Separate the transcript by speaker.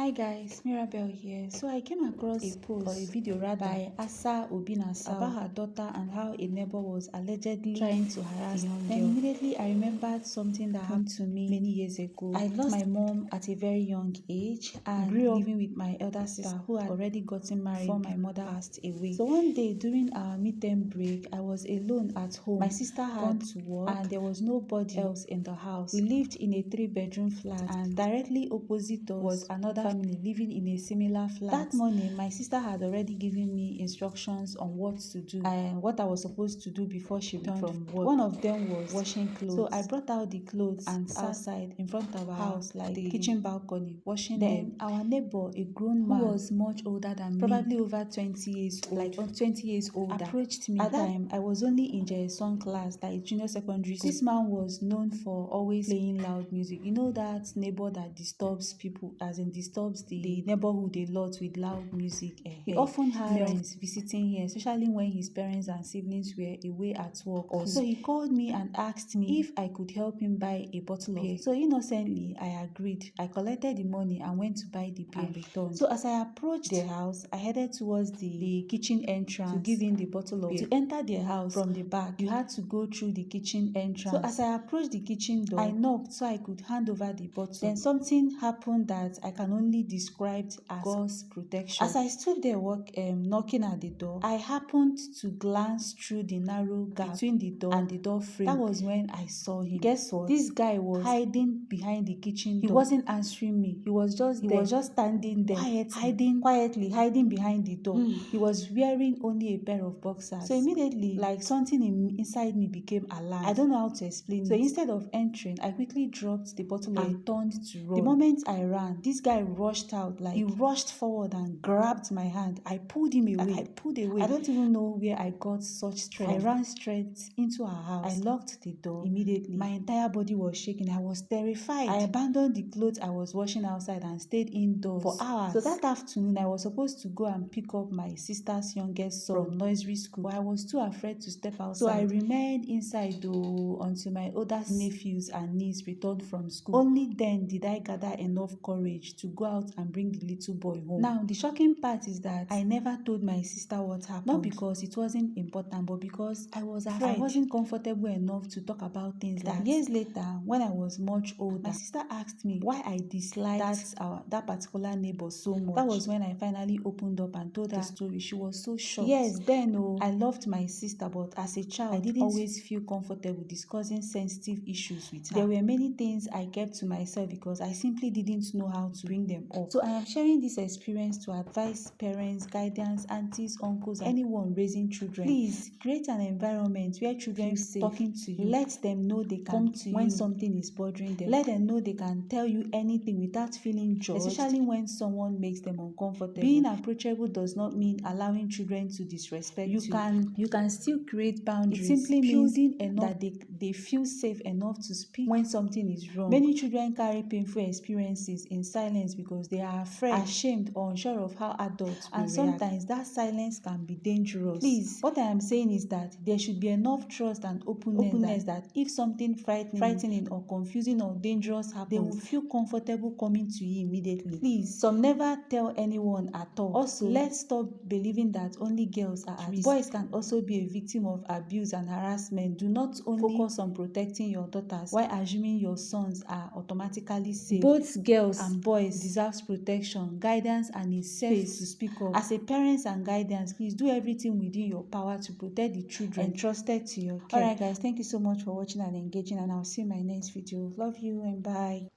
Speaker 1: Hi guys, Mirabel here. So I came across a post or a video rather by Nsala about her daughter and how a neighbor was allegedly trying to harass the young girl. Then immediately I remembered something that happened to me many years ago. I lost my mom at a very young age and grew up living with my elder sister who had already gotten married before my mother passed away. So one day during our midterm break, I was alone at home. My sister had gone to work and there was nobody else in the house. We lived in a 3-bedroom flat and directly opposite us was another family living in a similar flat. That morning, my sister had already given me instructions on what to do and what I was supposed to do before she returned from work. One of them was washing clothes. So I brought out the clothes and sat outside in front of our house, like the kitchen balcony, washing them. Then our neighbor, a grown man who was much older than me, probably over 20 years old, like 20 years older, approached me. At that time, I was only in JS1 class, like junior secondary school. This man was known for always playing loud music. You know that neighbor that disturbs people, as in disturbs the neighborhood a lot with loud music. He often had parents visiting here, especially when his parents and siblings were away at work or so he called me and asked me if I could help him buy a bottle of beer. So innocently I agreed. I collected the money and went to buy the beer and returned. So as I approached the house, I headed towards the kitchen entrance to give him the bottle of beer. To enter the house from the back, you had to go through the kitchen entrance. So as I approached the kitchen door, I knocked so I could hand over the bottle. Then something happened that I can only describe as God's protection. As I stood there knocking at the door, I happened to glance through the narrow gap between the door and the door frame. That was when I saw him. Guess what? This guy was hiding behind the kitchen door. He wasn't answering me. He was just standing there, quietly hiding behind the door. He was wearing only a pair of boxers. So immediately, like something inside me became alarmed. I don't know how to explain it. So instead of entering, I quickly dropped the bottle and turned to run. The moment I ran, this guy rushed out. Like he rushed forward and grabbed my hand. I pulled him away. I don't even know where I got such strength. I ran straight into our house. I locked the door immediately. My entire body was shaking. I was terrified. I abandoned the clothes I was washing outside and stayed indoors for hours. So that afternoon, I was supposed to go and pick up my sister's youngest son from nursery school, but I was too afraid to step outside. So I remained inside though until my older nephews and niece returned from school. Only then did I gather enough courage to go out and bring the little boy home. Now, the shocking part is that I never told my sister what happened. Not because it wasn't important, but because I was afraid. I wasn't comfortable enough to talk about things like that. Years later, when I was much older, my sister asked me why I disliked that particular neighbor so much. That was when I finally opened up and told her the story. She was so shocked. Yes, then I loved my sister, but as a child, I didn't always feel comfortable discussing sensitive issues with her. There were many things I kept to myself because I simply didn't know how to bring them up. So I am sharing this experience to advise parents, guardians, aunties, uncles, and anyone raising children. Please create an environment where children feel safe talking to you. Let them know they can come to you when something is bothering them. Let them know they can tell you anything without feeling judged, especially when someone makes them uncomfortable. Being approachable does not mean allowing children to disrespect you. You can still create boundaries. It simply means that they feel safe enough to speak when something is wrong. Many children carry painful experiences in silence because they are afraid, ashamed, or unsure of how adults will react. And sometimes that silence can be dangerous. Please, what I am saying is that there should be enough trust and openness that if something frightening or confusing or dangerous happens, they will feel comfortable coming to you immediately. Please, some never tell anyone at all. Also, let's stop believing that only girls are at risk. Boys can also be a victim of abuse and harassment. Do not only focus on protecting your daughters while assuming your sons are automatically safe. Both girls and boys deserve protection, guidance, and a safe space to speak up. As a parents and guardians, please do everything within your power to protect the children entrusted to your care. Alright guys, thank you so much for watching and engaging, and I'll see you in my next video. Love you and bye.